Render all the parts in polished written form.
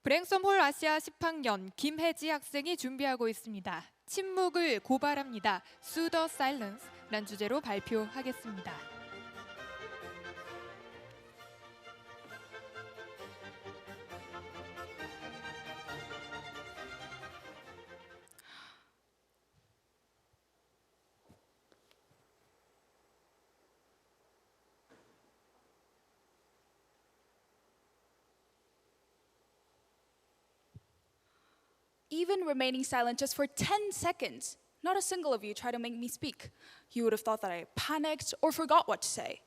브랭섬홀 아시아 10학년 김혜지 학생이 준비하고 있습니다. 침묵을 고발합니다. Sue the Silence 란 주제로 발표하겠습니다. Even remaining silent just for 10 seconds, not a single of you tried to make me speak. You would have thought that I panicked or forgot what to say.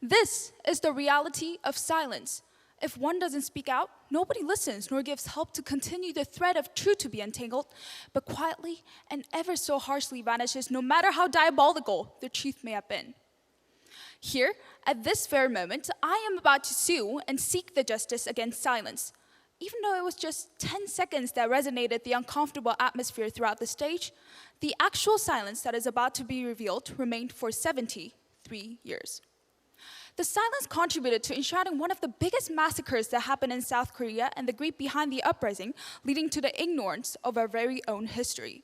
This is the reality of silence. If one doesn't speak out, nobody listens nor gives help to continue the thread of truth to be untangled, but quietly and ever so harshly vanishes no matter how diabolical the truth may have been. Here, at this very moment, I am about to sue and seek the justice against silence. Even though it was just 10 seconds that resonated the uncomfortable atmosphere throughout the stage, the actual silence that is about to be revealed remained for 73 years. The silence contributed to enshrouding one of the biggest massacres that happened in South Korea and the grief behind the uprising, leading to the ignorance of our very own history.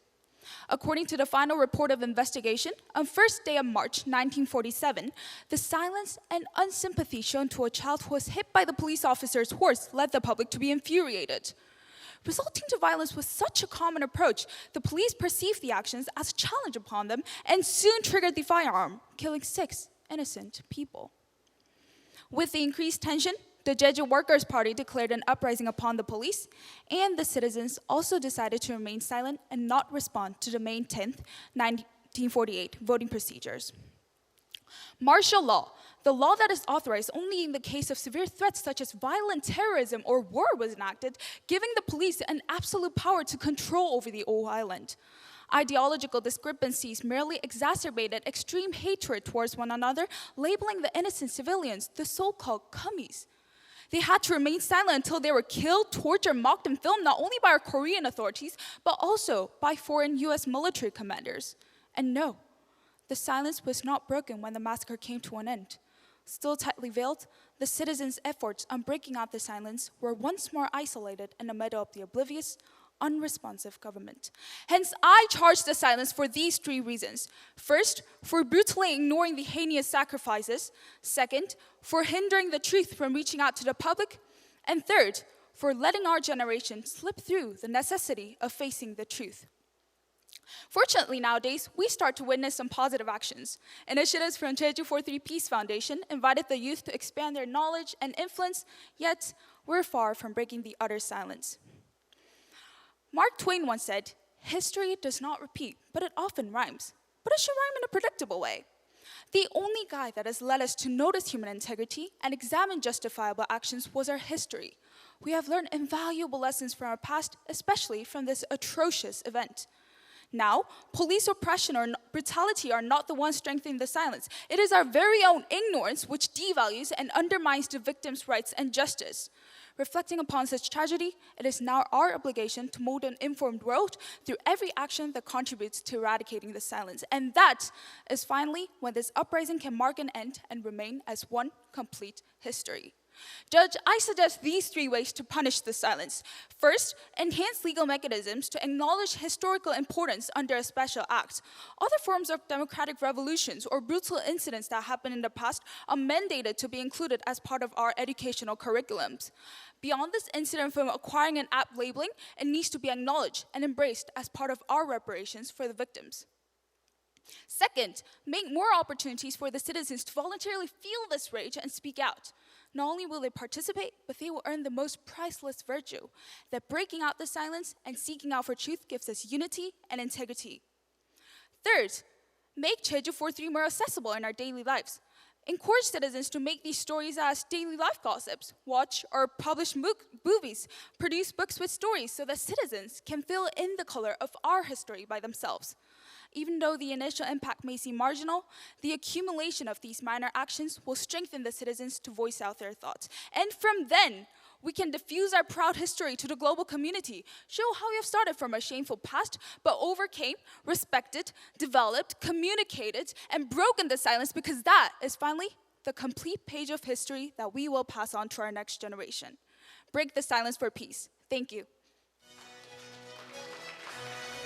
According to the final report of investigation, on first day of March 1947, the silence and unsympathy shown to a child who was hit by the police officer's horse led the public to be infuriated. Resulting to violence was such a common approach, the police perceived the actions as a challenge upon them and soon triggered the firearm, killing 6 innocent people. With the increased tension, the Jeju Workers' Party declared an uprising upon the police, and the citizens also decided to remain silent and not respond to the May 10th, 1948 voting procedures. Martial law, the law that is authorized only in the case of severe threats such as violent terrorism or war, was enacted, giving the police an absolute power to control over the whole island. Ideological discrepancies merely exacerbated extreme hatred towards one another, labeling the innocent civilians the so-called commies. They had to remain silent until they were killed, tortured, mocked, and filmed not only by our Korean authorities, but also by foreign US military commanders. And no, the silence was not broken when the massacre came to an end. Still tightly veiled, the citizens' efforts on breaking out the silence were once more isolated in the middle of the oblivious, unresponsive government. Hence, I charge the silence for these 3 reasons. First, for brutally ignoring the heinous sacrifices. Second, for hindering the truth from reaching out to the public. And third, for letting our generation slip through the necessity of facing the truth. Fortunately, nowadays, we start to witness some positive actions. Initiatives from Jeju 43 Peace Foundation invited the youth to expand their knowledge and influence, yet we're far from breaking the utter silence. Mark Twain once said, "History does not repeat, but it often rhymes. But it should rhyme in a predictable way." The only guide that has led us to notice human integrity and examine justifiable actions was our history. We have learned invaluable lessons from our past, especially from this atrocious event. Now, police oppression or brutality are not the ones strengthening the silence. It is our very own ignorance which devalues and undermines the victims' rights and justice. Reflecting upon such tragedy, it is now our obligation to mold an informed world through every action that contributes to eradicating the silence. And that is finally when this uprising can mark an end and remain as one complete history. Judge, I suggest these 3 ways to punish the silence. First, enhance legal mechanisms to acknowledge historical importance under a special act. Other forms of democratic revolutions or brutal incidents that happened in the past are mandated to be included as part of our educational curriculums. Beyond this incident from acquiring an apt labeling, it needs to be acknowledged and embraced as part of our reparations for the victims. Second, make more opportunities for the citizens to voluntarily feel this rage and speak out. Not only will they participate, but they will earn the most priceless virtue, that breaking out the silence and seeking out for truth gives us unity and integrity. Third, make Jeju 43 more accessible in our daily lives. Encourage citizens to make these stories as daily life gossips, watch or publish movies, produce books with stories so that citizens can fill in the color of our history by themselves. Even though the initial impact may seem marginal, the accumulation of these minor actions will strengthen the citizens to voice out their thoughts. And from then, we can diffuse our proud history to the global community, show how we have started from a shameful past, but overcame, respected, developed, communicated, and broken the silence, because that is finally the complete page of history that we will pass on to our next generation. break the silence for peace. Thank you.